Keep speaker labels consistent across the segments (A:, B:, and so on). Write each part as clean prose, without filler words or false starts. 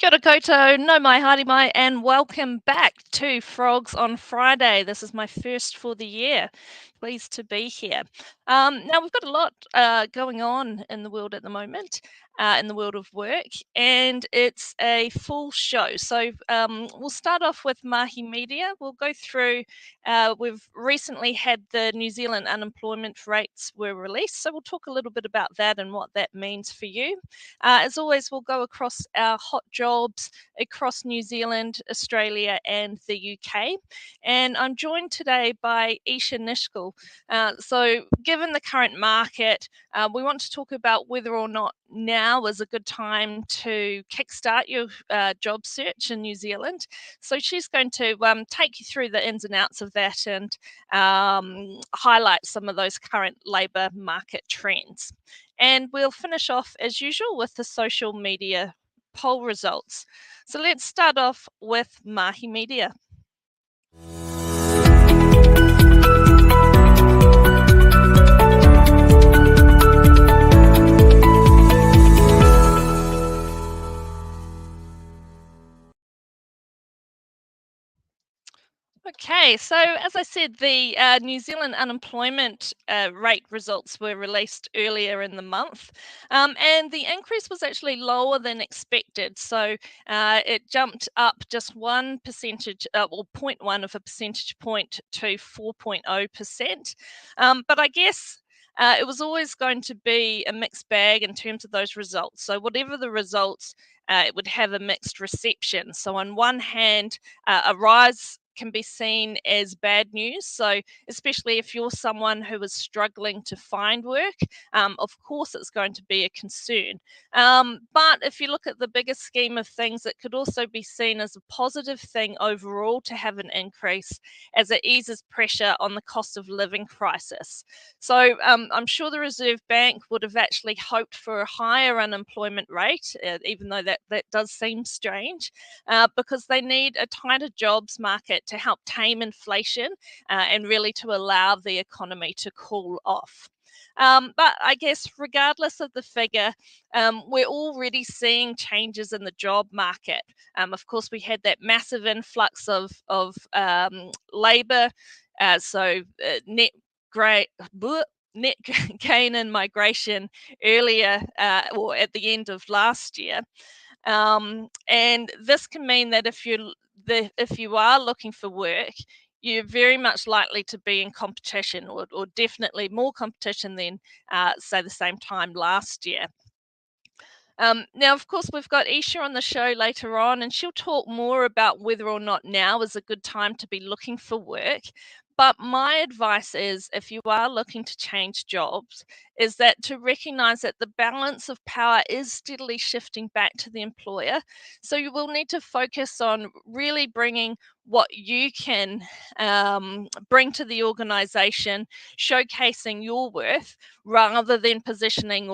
A: Kia ora koutou, no mai, haere mai, and welcome back to Frogs on Friday. This is my first for the year. Pleased to be here. Now, we've got a lot going on in the world at the moment, in the world of work, and it's a full show. So we'll start off with Mahi Media. We'll go through, we've recently had the New Zealand unemployment rates were released, so we'll talk a little bit about that and what that means for you. As always, we'll go across our hot jobs across New Zealand, Australia, and the UK. And I'm joined today by Esha Nischol. So, given the current market, we want to talk about whether or not now is a good time to kickstart your job search in New Zealand. So, she's going to take you through the ins and outs of that and highlight some of those current labour market trends. And we'll finish off as usual with the social media poll results. So let's start off with Mahi Media. Okay, so as I said, the New Zealand unemployment rate results were released earlier in the month, and the increase was actually lower than expected. So it jumped up just 1%, or 0.1 of a percentage point to 4.0%. But I guess it was always going to be a mixed bag in terms of those results. So whatever the results, it would have a mixed reception. So on one hand, a rise can be seen as bad news. So, especially if you're someone who is struggling to find work, of course it's going to be a concern. But if you look at the bigger scheme of things, it could also be seen as a positive thing overall to have an increase as it eases pressure on the cost of living crisis. So, I'm sure the Reserve Bank would have actually hoped for a higher unemployment rate, even though that does seem strange, because they need a tighter jobs market to help tame inflation and really to allow the economy to cool off. But I guess, regardless of the figure, we're already seeing changes in the job market. Of course, we had that massive influx of labour, so net great. Net gain in migration earlier or at the end of last year. And this can mean that if you are looking for work, you're very much likely to be in competition, or definitely more competition than, say, the same time last year. Now, of course, we've got Esha on the show later on, and she'll talk more about whether or not now is a good time to be looking for work. But my advice is, if you are looking to change jobs, is that to recognize that the balance of power is steadily shifting back to the employer. So you will need to focus on really bringing what you can bring to the organization, showcasing your worth, rather than positioning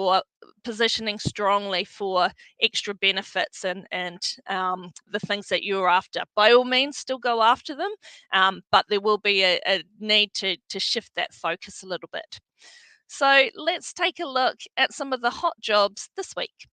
A: strongly for extra benefits and the things that you're after. By all means, still go after them, but there will be a need to shift that focus a little bit. So let's take a look at some of the hot jobs this week.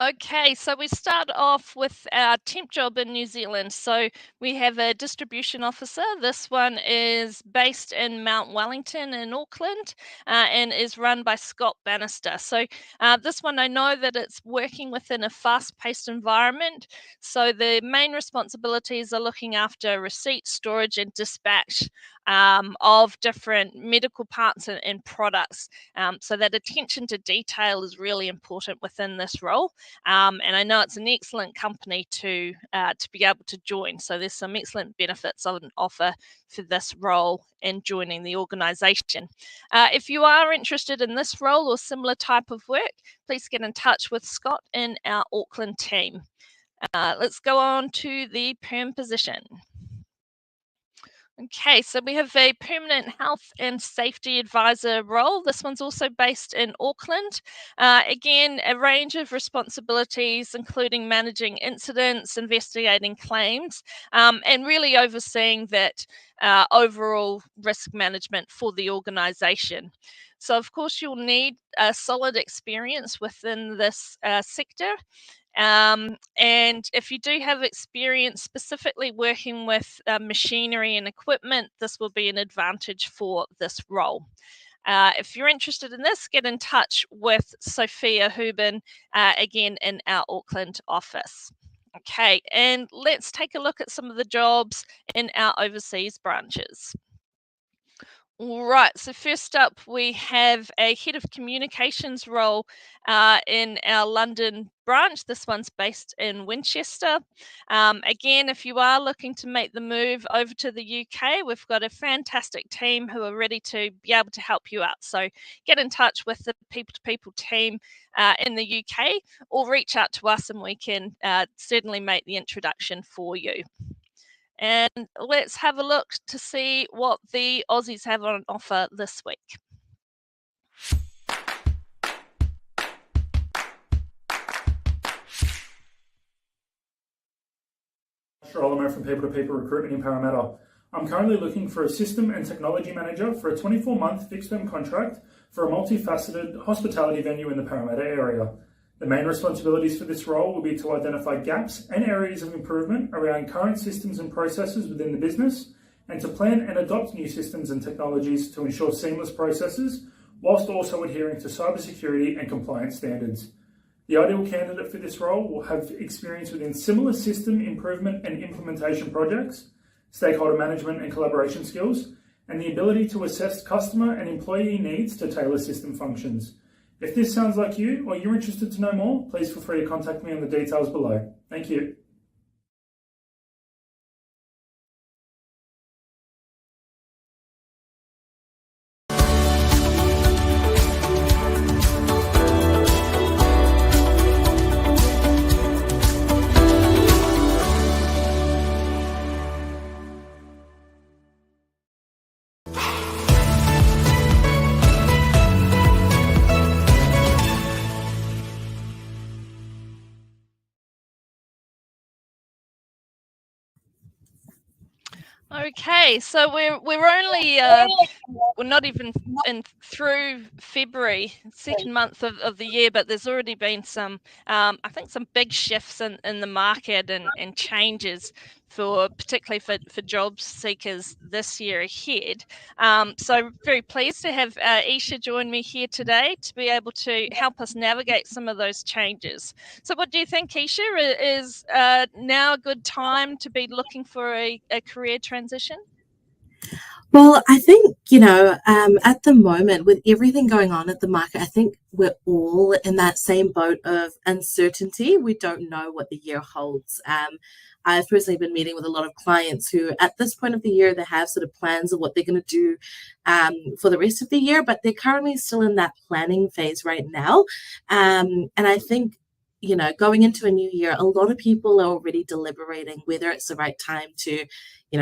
A: Okay, so we start off with our temp job in New Zealand. So we have a distribution officer. This one is based in Mount Wellington in Auckland and is run by Scott Bannister. So this one, I know that it's working within a fast-paced environment. So the main responsibilities are looking after receipt, storage, and dispatch of different medical parts and products. So that attention to detail is really important within this role. And I know it's an excellent company to be able to join. So there's some excellent benefits on offer for this role in joining the organisation. If you are interested in this role or similar type of work, please get in touch with Scott in our Auckland team. Let's go on to the perm position. Okay, so we have a permanent health and safety advisor role. This one's also based in Auckland. Again, a range of responsibilities, including managing incidents, investigating claims, and really overseeing that overall risk management for the organisation. So, of course, you'll need a solid experience within this sector. And if you do have experience specifically working with machinery and equipment, this will be an advantage for this role. If you're interested in this, get in touch with Sophia Hubin, again in our Auckland office. Okay, and let's take a look at some of the jobs in our overseas branches. All right, so first up, we have a head of communications role in our London branch. This one's based in Winchester. Again, if you are looking to make the move over to the UK, we've got a fantastic team who are ready to be able to help you out. So get in touch with the people to people team in the UK, or reach out to us and we can certainly make the introduction for you. And let's have a look to see what the Aussies have on offer this week.
B: Shannon from People to People Recruitment in Parramatta. I'm currently looking for a system and technology manager for a 24-month fixed-term contract for a multifaceted hospitality venue in the Parramatta area. The main responsibilities for this role will be to identify gaps and areas of improvement around current systems and processes within the business, and to plan and adopt new systems and technologies to ensure seamless processes, whilst also adhering to cybersecurity and compliance standards. The ideal candidate for this role will have experience within similar system improvement and implementation projects, stakeholder management and collaboration skills, and the ability to assess customer and employee needs to tailor system functions. If this sounds like you, or you're interested to know more, please feel free to contact me on the details below. Thank you.
A: Okay, so we're only we're not even through February, second month of the year, but there's already been some I think some big shifts in the market and changes for particularly for job seekers this year ahead. So very pleased to have Esha join me here today to be able to help us navigate some of those changes. So what do you think, Esha? Is now a good time to be looking for a career transition?
C: Well, I think, at the moment, with everything going on at the market, I think we're all in that same boat of uncertainty. We don't know what the year holds. I've personally been meeting with a lot of clients who, at this point of the year, they have sort of plans of what they're going to do for the rest of the year, but they're currently still in that planning phase right now. And I think, going into a new year, a lot of people are already deliberating whether it's the right time to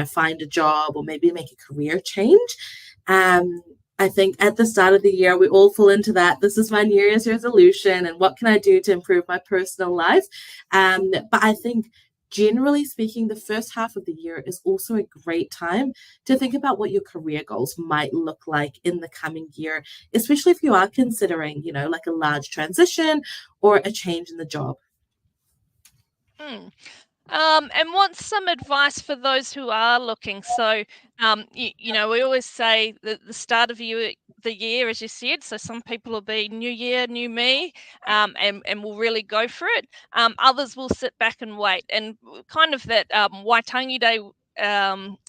C: find a job or maybe make a career change. I think at the start of the year, we all fall into that. This is my New Year's resolution, and what can I do to improve my personal life? But I think, generally speaking, the first half of the year is also a great time to think about what your career goals might look like in the coming year, especially if you are considering, like a large transition or a change in the job.
A: And what's some advice for those who are looking? So, we always say that the start of the year, as you said, so some people will be new year, new me, and will really go for it. Others will sit back and wait. And kind of that Waitangi Day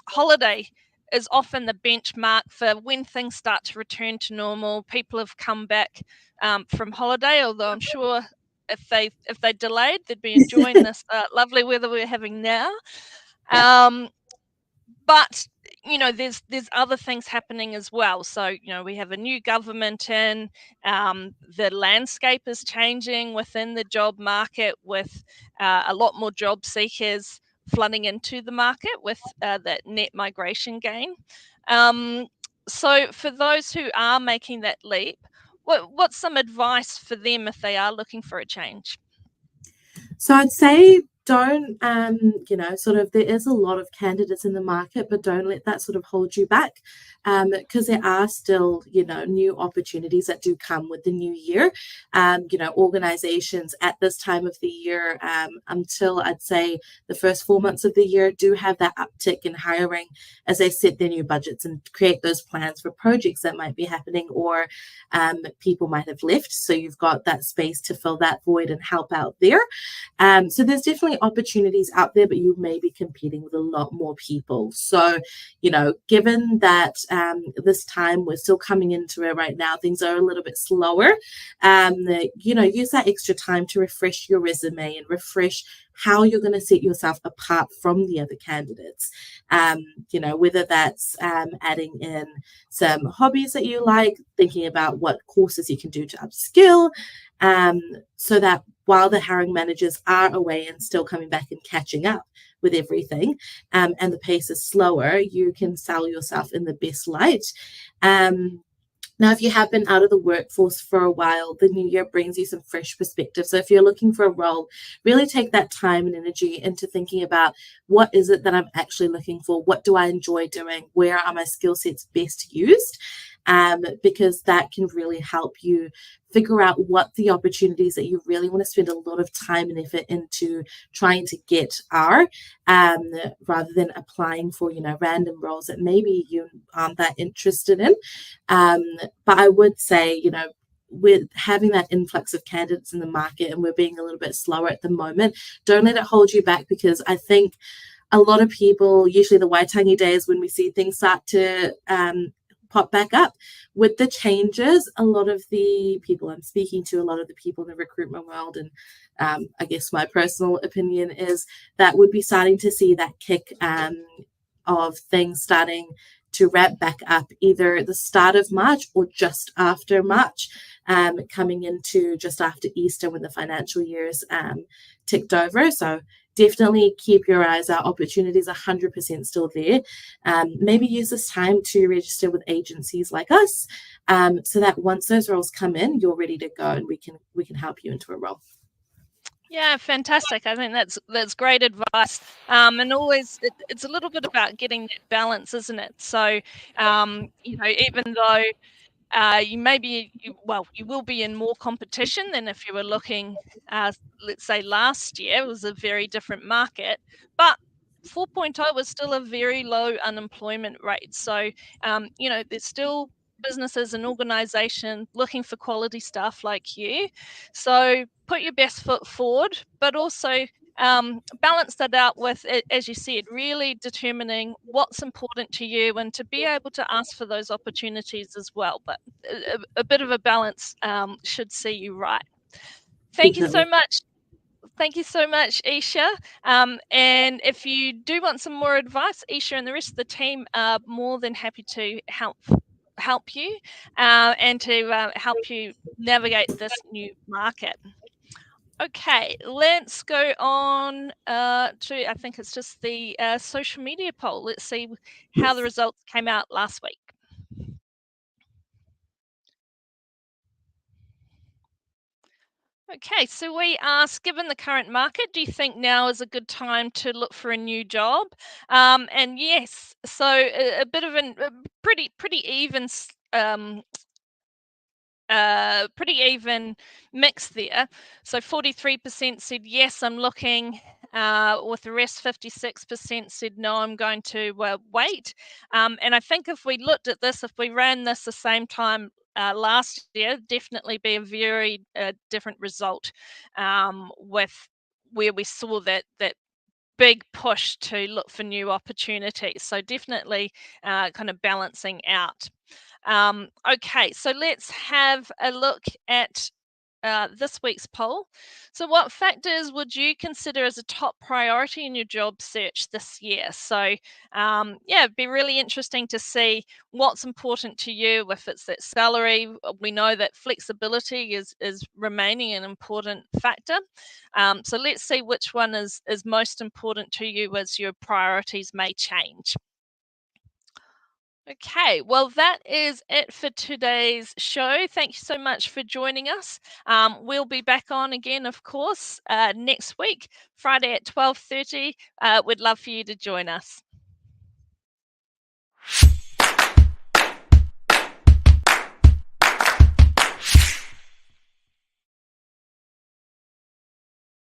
A: holiday is often the benchmark for when things start to return to normal. People have come back from holiday, although I'm sure if they delayed, they'd be enjoying this lovely weather we're having now. but there's other things happening as well. So we have a new government in. The landscape is changing within the job market, with a lot more job seekers flooding into the market with that net migration gain. So for those who are making that leap, what's some advice for them if they are looking for a change?
C: So I'd say don't, sort of, there is a lot of candidates in the market, but don't let that sort of hold you back, because there are still, new opportunities that do come with the new year. Organizations at this time of the year, until I'd say the first 4 months of the year, do have that uptick in hiring as they set their new budgets and create those plans for projects that might be happening, or people might have left. So you've got that space to fill that void and help out there. So there's definitely opportunities out there, but you may be competing with a lot more people. So, given that this time we're still coming into it right now, things are a little bit slower. Use that extra time to refresh your resume and refresh how you're going to set yourself apart from the other candidates. Whether that's adding in some hobbies that you like, thinking about what courses you can do to upskill, so that while the hiring managers are away and still coming back and catching up with everything, and the pace is slower, you can sell yourself in the best light. Now, if you have been out of the workforce for a while, the new year brings you some fresh perspective. So if you're looking for a role, really take that time and energy into thinking about, what is it that I'm actually looking for? What do I enjoy doing? Where are my skill sets best used? Because that can really help you figure out what the opportunities that you really want to spend a lot of time and effort into trying to get are, rather than applying for, random roles that maybe you aren't that interested in. But I would say, with having that influx of candidates in the market and we're being a little bit slower at the moment, don't let it hold you back, because I think a lot of people, usually the Waitangi days when we see things start to pop back up with the changes, a lot of the people I'm speaking to, a lot of the people in the recruitment world, and I guess my personal opinion is that we'd be starting to see that kick of things starting to ramp back up either at the start of March or just after March, coming into just after Easter when the financial year's ticked over. So definitely keep your eyes out. Opportunities are 100% still there. Maybe use this time to register with agencies like us, so that once those roles come in, you're ready to go and we can help you into a role.
A: Yeah, fantastic. I think that's great advice. And always, it's a little bit about getting that balance, isn't it? So, even though you will be in more competition than if you were looking, let's say last year. It was a very different market, but 4.0 was still a very low unemployment rate. So, there's still businesses and organizations looking for quality staff like you. So put your best foot forward, but also balance that out with, as you said, really determining what's important to you and to be able to ask for those opportunities as well. But a bit of a balance should see you right. Thank you so much. Thank you so much, Esha. And if you do want some more advice, Esha and the rest of the team are more than happy to help you and to help you navigate this new market. Okay, let's go on to, I think it's just the social media poll. Let's see how the results came out last week. Okay, so we asked, given the current market, do you think now is a good time to look for a new job? And yes, so a bit of a pretty even pretty even mix there. So 43% said yes, I'm looking, with the rest 56% said no, I'm going to wait. And I think if we looked at this, if we ran this the same time last year, definitely be a very different result, with where we saw that big push to look for new opportunities. So definitely kind of balancing out. Okay, so let's have a look at this week's poll. So what factors would you consider as a top priority in your job search this year? So yeah, it'd be really interesting to see what's important to you. If it's that salary, we know that flexibility is remaining an important factor. So let's see which one is most important to you as your priorities may change. Okay, well, that is it for today's show. Thank you so much for joining us. We'll be back on again, of course, next week, Friday at 12:30. We'd love for you to join us.